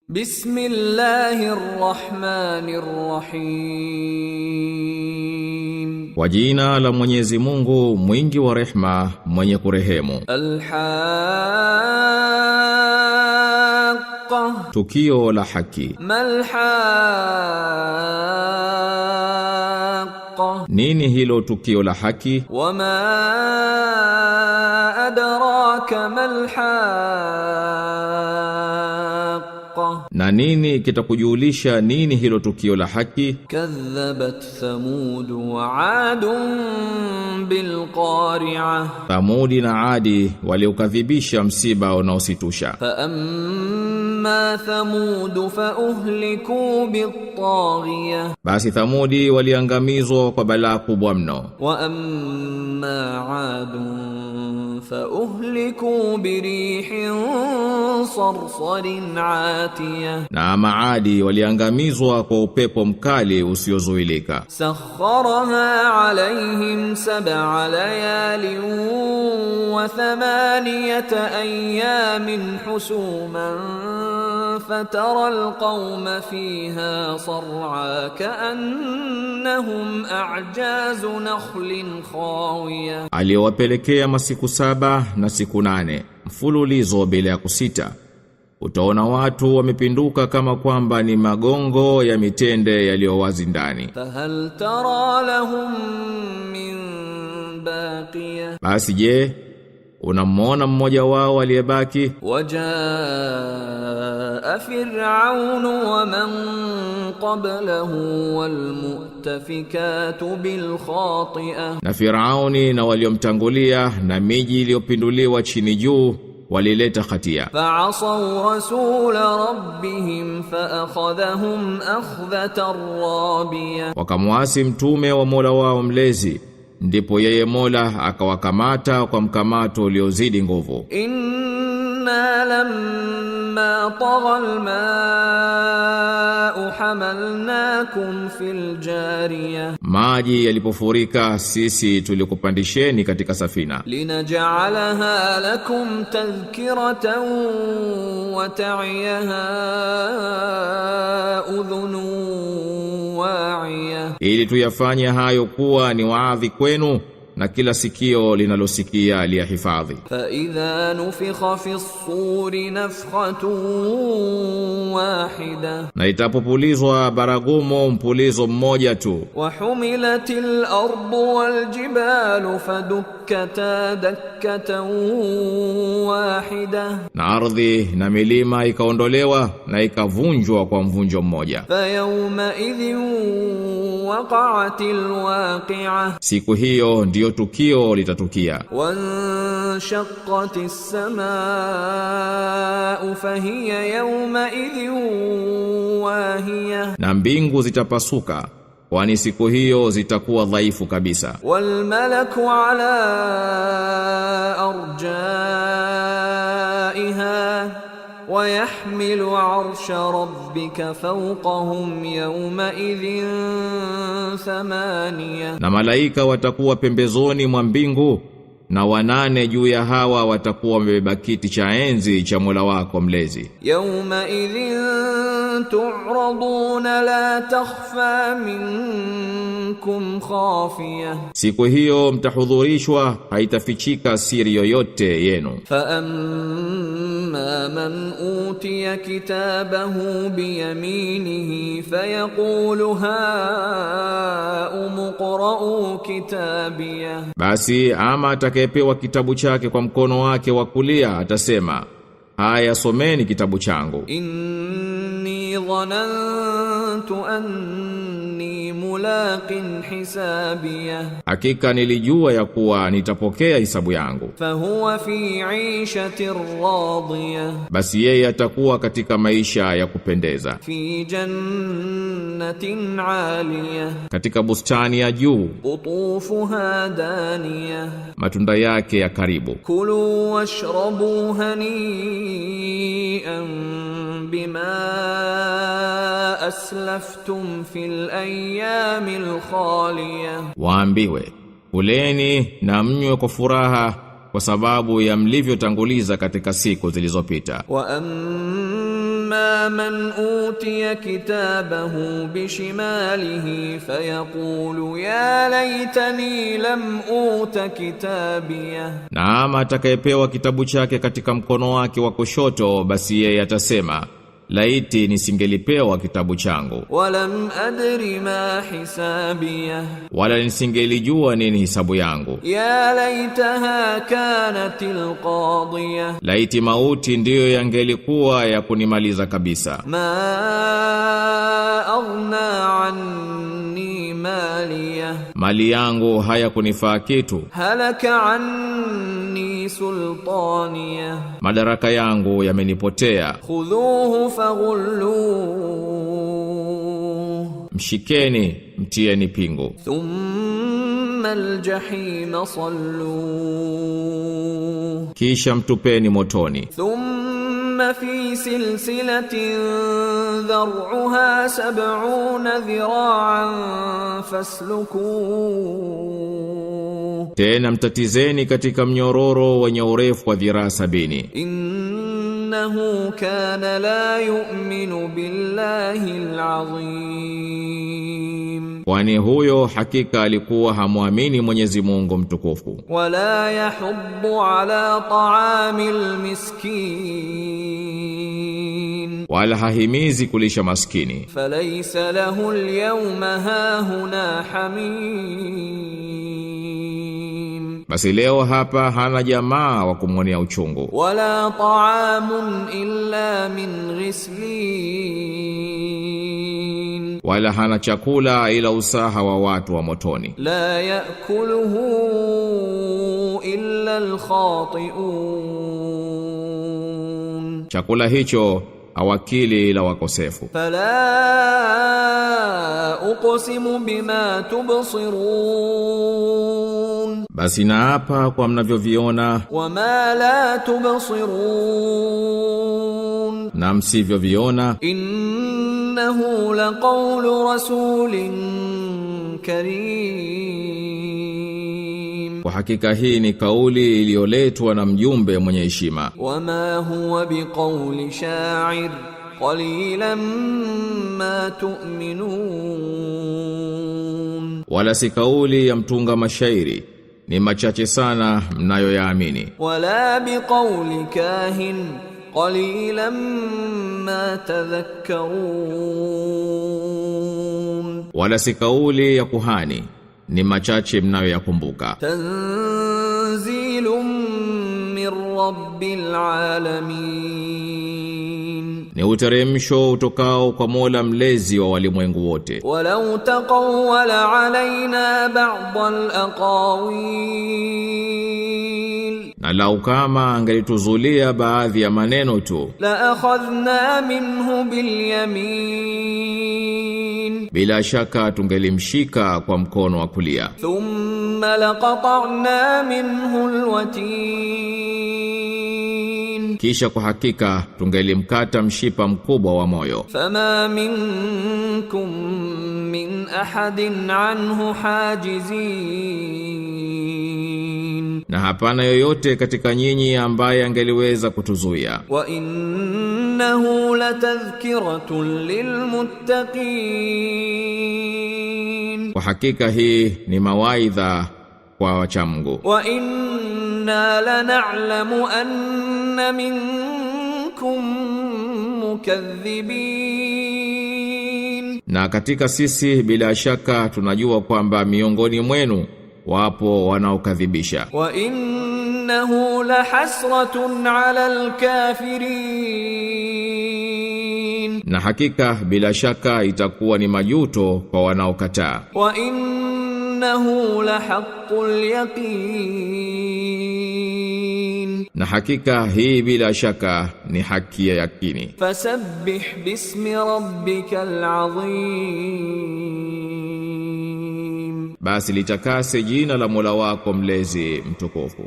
Bismillahirrahmanirrahim. Kwa jina la Mwenyezi Mungu mwingi wa rehma mwenye kurehemu. Al-Haqqa. Tukio la haki. Mal-Haqqa. Nini hilo tukio la haki? Wama adraka mal-Haqqa. Na nini kitakujulisha nini hilo tukio la haki? Kadhabat Thamud wa Adun bilqari'ah. Thamudi na Adi waliukadhibisha msiba unaositusha. Fa amma Thamud fa uhliku bit-taghiyah. Basi Thamudi waliangamizwa kwa balaa kubwa mno. Wa amma Adun fa uhliku birihin sarsarin atiyah. Na Maadi waliangamizwa kwa upepo mkali usiozuilika. Sakharaha alayhim sab'a layalin wa thamaniyata ayamin husuman fatara alqawma fiha sar'a ka'annahum a'jazu nakhlin khawiyah. Aliwapelekea masiku 7 na siku 8 mfululizo bila ya kusita. Utaona watu wamepinduka kama kwamba ni magongo ya mitende yaliyowazi ndani. Fahal tara lahum min baqiyah. Basi je, unamwona mmoja wao aliyebaki? Wajaa Fir'aun wa man qablahu wal mu'tafikatu bil khati'ah. Na Firauni na waliomtangulia na miji iliyopinduliwa chini juu walileta hatia. Fa'asaw rasul rabbihim fa'akhadhahum akhdhatan rabiyah. Wakamwasi mtume wa Mola wao mlezi, ndipo yeye Mola akawakamata kwa mkamato uliozidi nguvu. Inna lamma tagha al-ma'u hamalnakum fil jariyah. Maji yalipofurika sisi tulikupandisheni katika safina. Linaj'alaha lakum tadhkiratan wa ta'iyaha udhunun wa'iyah. Ili tuyafanye hayo kuwa ni waadhi kwenu na kila sikio linalosikia liyahifadhi. Fa idha nufikha fi as-suri nafkhatun wahida. Na itapopulizwa baragumu mpulizo mmoja tu. Wa humilatil ardu wal jibalu fadukkata dakkatan wahida. Na ardhi na milima ikaondolewa na ikavunjwa kwa mvunjo mmoja. Fa yawma idhin waqa'atil waqi'ah. Siku hiyo ndiyo tukio litatukia. Wanshaqqatis samaa'u fahiya yawma idhin wahiyah. Na mbingu zitapasuka, kwani siku hiyo zitakuwa dhaifu kabisa. Wal malaku ala arjaiha wa yahmilu arsha rabbika fawqahum yawma idhin thamaniyah. Na malaika watakuwa pembezoni mwa mbingu, na 8 juu ya hawa watakuwa wamebeba kiti cha enzi cha Mola wako mlezi. Yawma idhin tu'raduna la takhfa minkum khafiyah. Siku hiyo mtahudhurishwa, haitafichika siri yoyote yenu. Fa amma man utiya kitabahu biyaminihi fayaqulu ha umqra'u kitabiyah. Basi ama atakayepewa kitabu chake kwa mkono wake wa kulia atasema, haya someni kitabu changu. Inni dhanantu anni mulaqin hisabiyah. Hakika nilijua ya kuwa nitapokea hisabu yangu. Fahuwa fi 'ishatin radiyah. Basi yeye atakuwa katika maisha ya kupendeza. Fi jannatin 'aliyah. Katika bustani ya juu. Qutufuha daniyah. Matunda yake ya karibu. Kulu washrabu hani'an bima aslaftum fil ayyamil khaliyah. Waambiwe, kuleni na mnywe kwa furaha kwa sababu ya mlivyotanguliza katika siku zilizopita. Wa فأما من أوتي كتابه بشماله فيقول يا ليتني لم أوت كتابيه. Na ama atakayepewa kitabu chake katika mkono wake wa kushoto, basi yeye atasema, laiti nisingelipewa kitabu changu. Walam adri ma hisabiyah, wala nisingelijua nini hisabu yangu. Ya laitaha kanatil qadiyah, laiti mauti ndiyo yangelikuwa ya kunimaliza kabisa. Ma aghna anni maliyah, mali yangu haya kunifaa kitu. Halaka anni sultaniyah, madaraka yangu yamenipotea. Khudhuhu faghulluhu, mshikeni mtieni pingu. Thumma aljahima salluhu, kisha mtupeni motoni. Thumma fi silsilatin dhar'uha 70 dhira'an faslukuhu, tena mtatizeni katika mnyororo wenye urefu wa dhiraa 70. Innahu kana la yu'minu billahi al-azim, kwani huyo hakika alikuwa hamuamini Mwenyezi Mungu mtukufu. Wala yahuddu ala ta'amil miskin, wala hahimizi kulisha maskini. Falaysa lahu al-yawma hahuna hamim, basi leo hapa hana jamaa wa kumwonea uchungu. Wala ta'amun illa min ghislin, wala hana chakula ila usaha wa watu wa motoni. La yakuluhu illa al-khati'un, chakula hicho hawakili ila wakosefu. Fala uqsimu bima tubsirun, basi naapa kwa mnavyoviona. Wama la tubsirun, na msivyoviona. Innahu laqawlu rasulin karim, kwa hakika hii ni kauli iliyoletwa na mjumbe mwenye heshima. Wama huwa biqawli sha'ir qalilan ma tu'minun, wala si kauli ya mtunga mashairi, ni machache sana mnayoyaamini. Wala biqawli kahin qalilan ma tadhakkarun, wala si kauli ya kuhani, ni machache mnayoyakumbuka. Tanzilun min rabbil alamin, ni uteremsho utokao kwa Mola mlezi wa walimwengu wote. Walau taqawwala alaina ba'd al-aqawil, na lau kama angelituzulia baadhi ya maneno tu. La akhadhna minhu bil yamin, bila shaka tungelimshika kwa mkono wa kulia. Thumma laqata'na minhu alwatin, kisha kwa hakika tungelimkata mshipa mkubwa wa moyo. Fama minkum min ahadin anhu hajizin, na hapana yoyote katika nyinyi ambaye angeliweza kutuzuia. Wa innahu latadhkiratun lilmuttaqin, kwa hakika hii ni mawaidha kwa wachamgu. Wa inna lana'lamu anna minkum mukaththibin, na katika sisi bila shaka tunajua kwamba miongoni mwenu wapo wanaokadhibisha. Wa innahu lahasratun 'ala al-kafirin, na hakika bila shaka itakuwa ni majuto kwa wanaokataa. Wa innahu lahaqqul yaqin, na hakika hii bila shaka ni haki ya yakini. Fasabbih bismi rabbikal azim, basi litakase jina la Mola wako mlezi mtukufu.